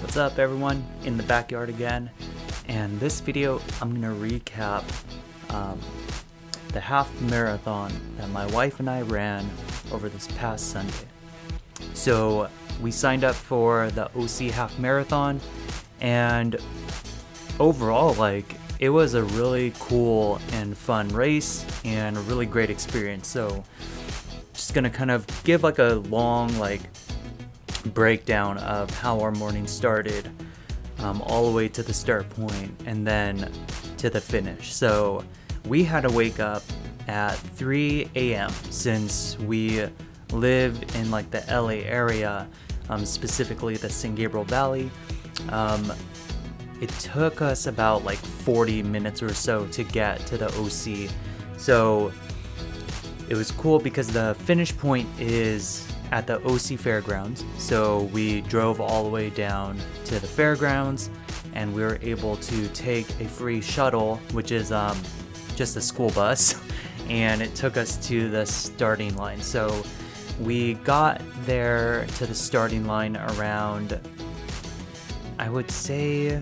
What's up everyone, in the backyard again, and this video I'm gonna recap the half marathon that my wife and I ran over this past Sunday. So we signed up for the OC half marathon, and overall it was a really cool and fun race and a really great experience. So just gonna kind of give a long breakdown of how our morning started, all the way to the start point and then to the finish. So we had to wake up at 3 a.m. since we live in the LA area, specifically the San Gabriel Valley. It took us about 40 minutes or so to get to the OC. So it was cool because the finish point is at the OC Fairgrounds. So we drove all the way down to the fairgrounds, and we were able to take a free shuttle, which is just a school bus, and it took us to the starting line. So we got there to the starting line around, I would say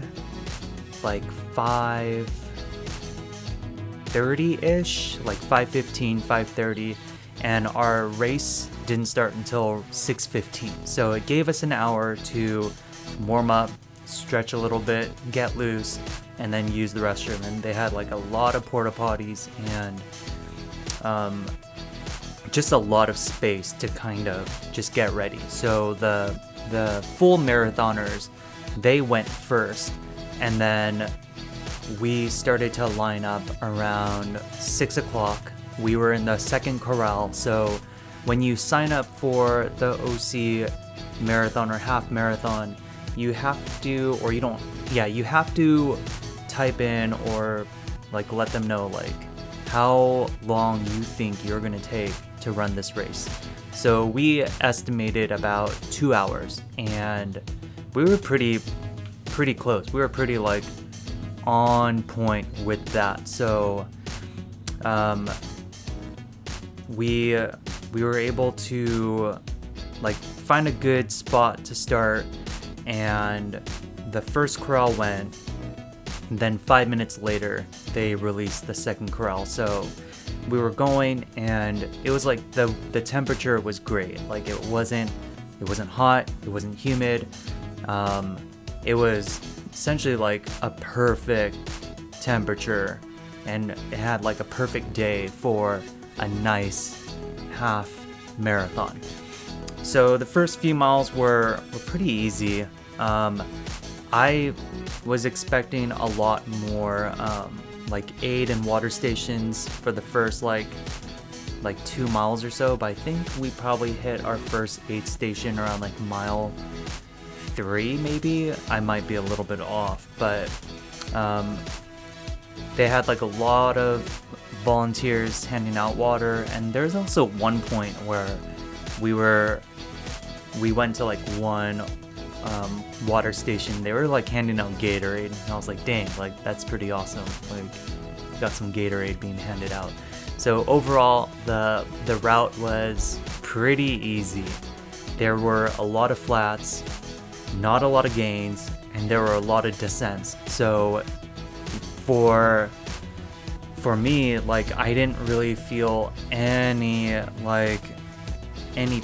5:30-ish, 5:15, 5:30, and our race didn't start until 6:15. So it gave us an hour to warm up, stretch a little bit, get loose, and then use the restroom. And they had a lot of porta potties and just a lot of space to kind of just get ready. So the full marathoners, they went first, and then we started to line up around 6 o'clock. We were in the second corral. So when you sign up for the OC marathon or half marathon, you have to, or you don't, you have to type in or let them know how long you think you're gonna take to run this race. So we estimated about 2 hours, and we were pretty close. We were pretty on point with that. So we were able to find a good spot to start, and the first corral went. Then 5 minutes later, they released the second corral. So we were going, and it was the temperature was great. It wasn't hot, it wasn't humid. It was essentially a perfect temperature, and it had a perfect day for a nice half marathon. So the first few miles were pretty easy. I was expecting a lot more aid and water stations for the first 2 miles or so, but I think we probably hit our first aid station around mile 3 maybe. I might be a little bit off, but they had a lot of volunteers handing out water. And there's also one point where we went to one water station. They were handing out Gatorade, and I was dang, that's pretty awesome. Got some Gatorade being handed out. So overall, the route was pretty easy. There were a lot of flats, not a lot of gains, and there were a lot of descents. So for me, I didn't really feel any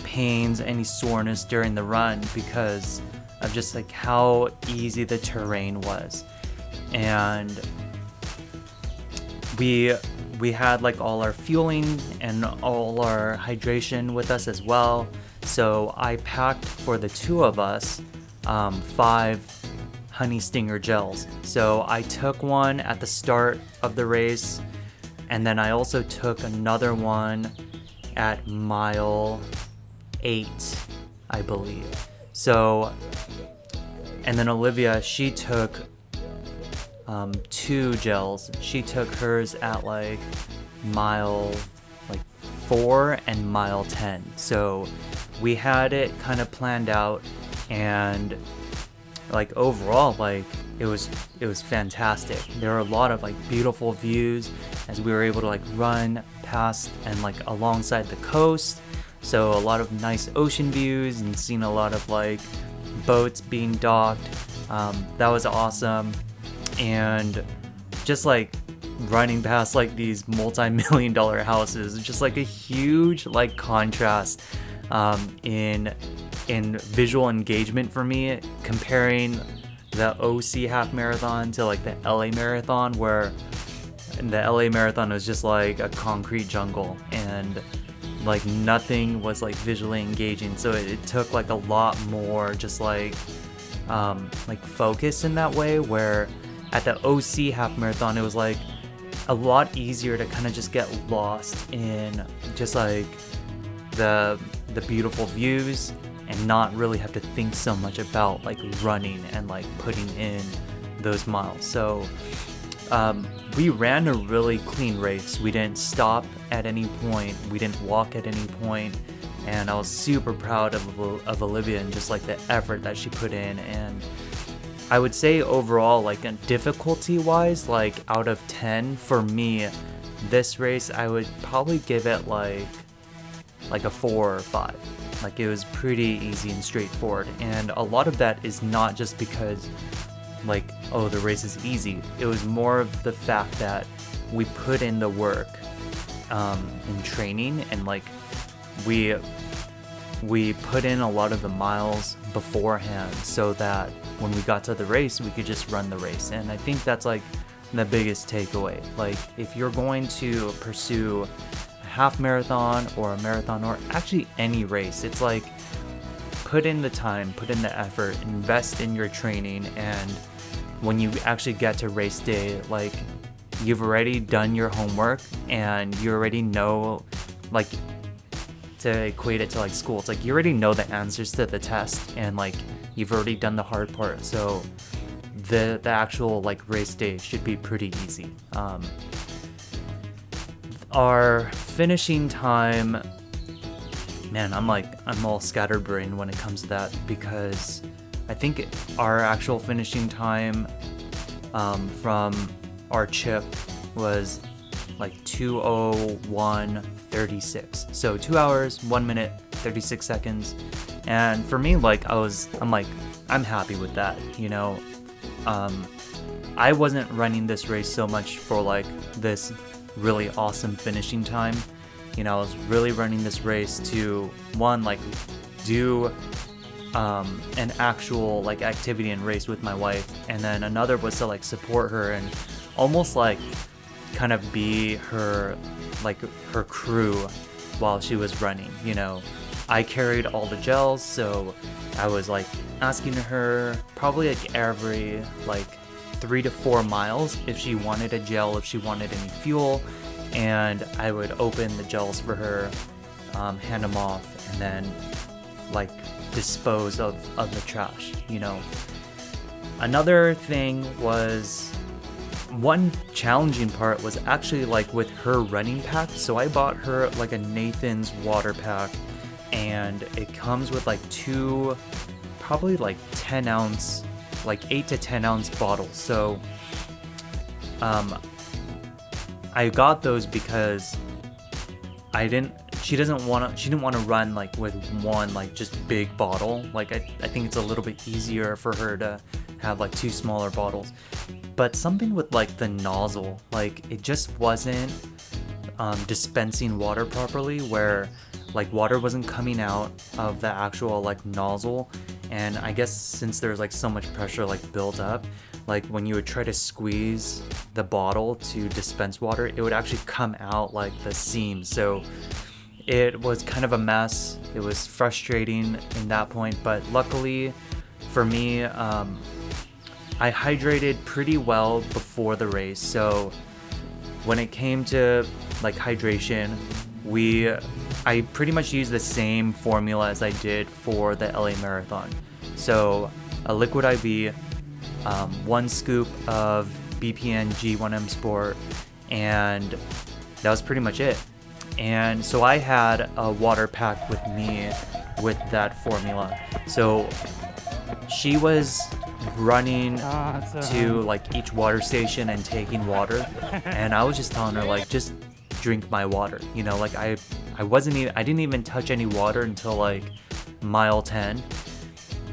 pains, any soreness during the run, because of just how easy the terrain was. And we had all our fueling and all our hydration with us as well. So I packed for the two of us 5 honey stinger gels. So I took one at the start of the race, and then I also took another one at mile 8, I believe. So, and then Olivia, she took 2 gels. She took hers at mile 4 and mile 10. So we had it kind of planned out, and overall it was fantastic. There were a lot of beautiful views as we were able to run past and alongside the coast. So a lot of nice ocean views, and seen a lot of boats being docked. That was awesome. And just like running past like these multi-million-dollar houses, just like a huge like contrast in visual engagement for me, comparing the OC half marathon to like the LA marathon, where the LA marathon was just like a concrete jungle and like nothing was like visually engaging. So it took like a lot more just like focus in that way, where at the OC half marathon it was like a lot easier to kind of just get lost in just like the beautiful views and not really have to think so much about like running and like putting in those miles. So we ran a really clean race. We didn't stop at any point. We didn't walk at any point. And I was super proud of Olivia and just like the effort that she put in. And I would say overall, like difficulty wise, like out of 10 for me, this race, I would probably give it like a 4 or 5. Like it was pretty easy and straightforward. And a lot of that is not just because like, oh, the race is easy. It was more of the fact that we put in the work in training, and like we put in a lot of the miles beforehand so that when we got to the race, we could just run the race. And I think that's like the biggest takeaway. Like if you're going to pursue a half marathon or a marathon, or actually any race, it's like put in the time, put in the effort, invest in your training, and when you actually get to race day, like you've already done your homework and you already know, like to equate it to like school, it's like you already know the answers to the test and like you've already done the hard part. So the actual like race day should be pretty easy. Our finishing time, man, I'm all scatterbrained when it comes to that, because I think our actual finishing time from our chip was like 2:01:36. So 2 hours, 1 minute, 36 seconds. And for me, like I'm happy with that, you know. I wasn't running this race so much for like this really awesome finishing time. You know, I was really running this race to, one, like do an actual like activity and race with my wife, and then another was to like support her and almost like kind of be her crew while she was running. You know, I carried all the gels, so I was like asking her probably like every like 3 to 4 miles if she wanted a gel, if she wanted any fuel, and I would open the gels for her, hand them off, and then like dispose of the trash, you know. Another thing was, one challenging part was actually like with her running pack. So I bought her like a Nathan's water pack, and it comes with like 2 probably like 10 ounce, like 8 to 10 ounce bottles. So I got those because she didn't want to run like with one like just big bottle. Like I think it's a little bit easier for her to have like 2 smaller bottles. But something with like the nozzle, like it just wasn't dispensing water properly, where like water wasn't coming out of the actual like nozzle. And I guess since there's like so much pressure like built up, like when you would try to squeeze the bottle to dispense water, it would actually come out like the seam. So it was kind of a mess. It was frustrating in that point, but luckily for me, I hydrated pretty well before the race. So when it came to like hydration, I pretty much used the same formula as I did for the LA Marathon. So a liquid IV, 1 scoop of BPN G1M Sport, and that was pretty much it. And so I had a water pack with me with that formula. So she was running to like each water station and taking water, and I was just telling her like, just drink my water, you know. Like I didn't even touch any water until like mile 10.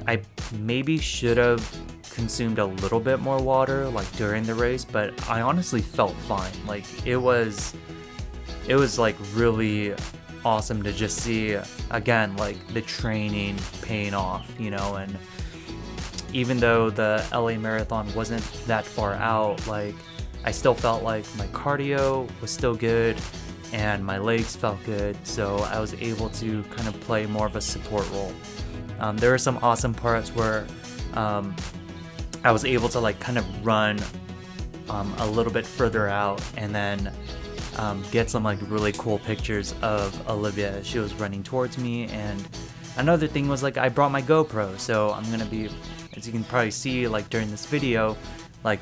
I maybe should have consumed a little bit more water like during the race, but I honestly felt fine. Like it was like really awesome to just see again like the training paying off, you know. And even though the LA Marathon wasn't that far out, like I still felt like my cardio was still good and my legs felt good, so I was able to kind of play more of a support role. There were some awesome parts where I was able to like kind of run a little bit further out and then get some like really cool pictures of Olivia as she was running towards me. And another thing was like I brought my GoPro, so I'm gonna be, as you can probably see like during this video, like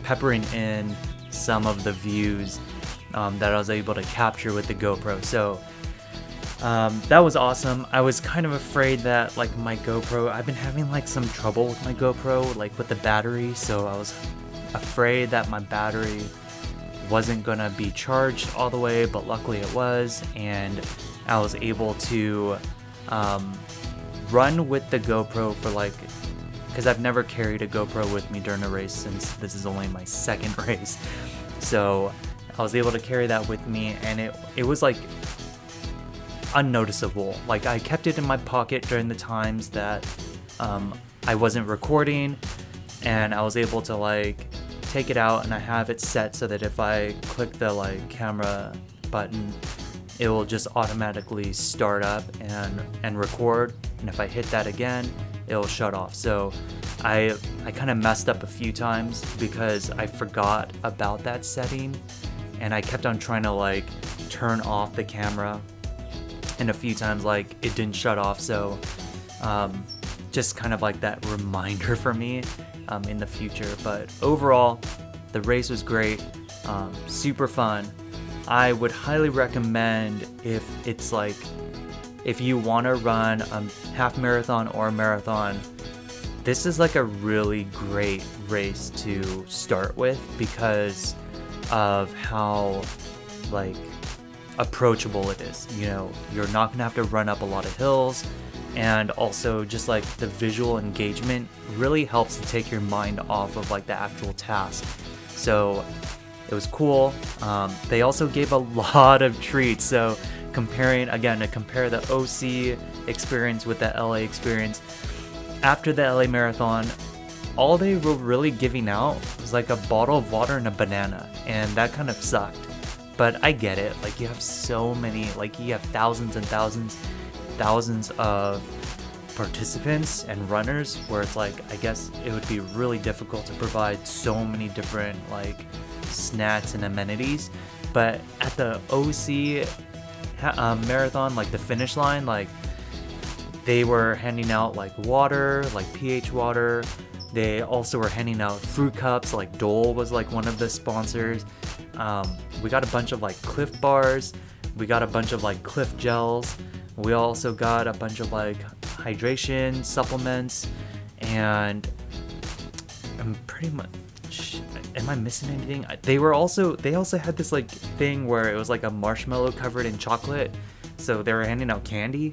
peppering in some of the views that I was able to capture with the GoPro. So that was awesome. I was kind of afraid that like my GoPro, I've been having like some trouble with my GoPro, like with the battery, so I was afraid that my battery wasn't gonna be charged all the way, but luckily it was, and I was able to run with the GoPro for like, because I've never carried a GoPro with me during a race since this is only my second race, so I was able to carry that with me, and it was like unnoticeable. Like I kept it in my pocket during the times that I wasn't recording, and I was able to like take it out, and I have it set so that if I click the like camera button, it will just automatically start up and record, and if I hit that again, it'll shut off. So I kind of messed up a few times because I forgot about that setting, and I kept on trying to like turn off the camera, and a few times like it didn't shut off. So just kind of like that reminder for me in the future. But overall, the race was great, super fun. I would highly recommend, if it's like, if you want to run a half marathon or a marathon, this is like a really great race to start with because of how like approachable it is. You know, you're not gonna have to run up a lot of hills, and also just like the visual engagement really helps to take your mind off of like the actual task. So it was cool. They also gave a lot of treats, so comparing again, to compare the OC experience with the LA experience, after the LA Marathon, all they were really giving out was like a bottle of water and a banana, and that kind of sucked. But I get it, like you have so many, like you have thousands and thousands of participants and runners, where it's like, I guess it would be really difficult to provide so many different like snacks and amenities. But at the OC marathon, like the finish line, like they were handing out like water, like pH water. They also were handing out fruit cups, like Dole was like one of the sponsors. We got a bunch of like Cliff bars, we got a bunch of like Cliff gels, we also got a bunch of like hydration supplements, and I'm pretty much, am I missing anything? They also had this like thing where it was like a marshmallow covered in chocolate, so they were handing out candy,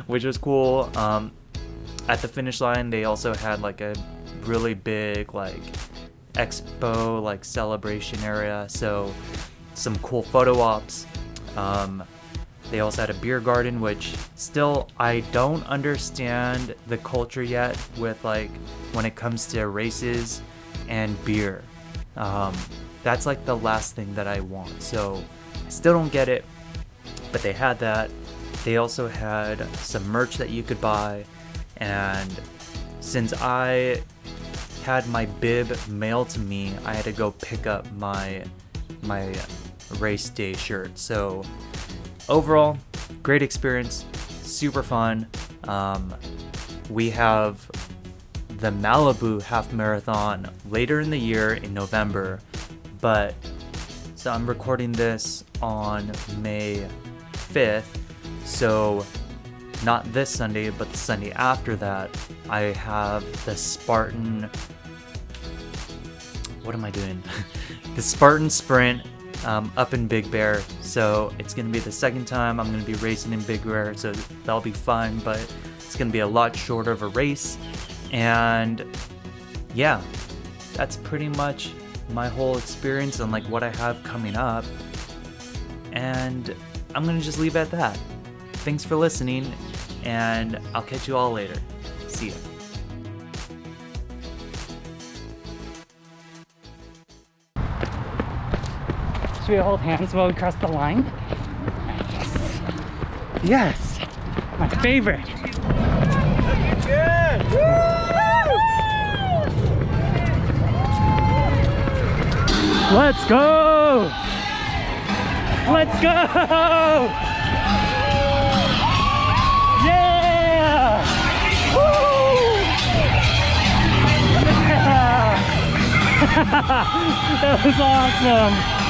which was cool. At the finish line, they also had like a really big like expo like celebration area, so some cool photo ops. They also had a beer garden, which still I don't understand the culture yet with like when it comes to races and beer. That's like the last thing that I want, so I still don't get it, but they had that. They also had some merch that you could buy, and since I had my bib mailed to me, I had to go pick up my race day shirt. So overall, great experience, super fun. We have the Malibu half marathon later in the year in November, but so I'm recording this on May 5th, so not this Sunday, but the Sunday after that, I have the Spartan, what am I doing? The Spartan Sprint up in Big Bear. So it's going to be the second time I'm going to be racing in Big Bear, so that'll be fun, but it's going to be a lot shorter of a race. And yeah, that's pretty much my whole experience and like what I have coming up. And I'm gonna just leave it at that. Thanks for listening, and I'll catch you all later. See ya. Should we hold hands while we cross the line? Yes! My favorite! Looking good! Let's go! Let's go! Yeah! Woo! Yeah! That was awesome!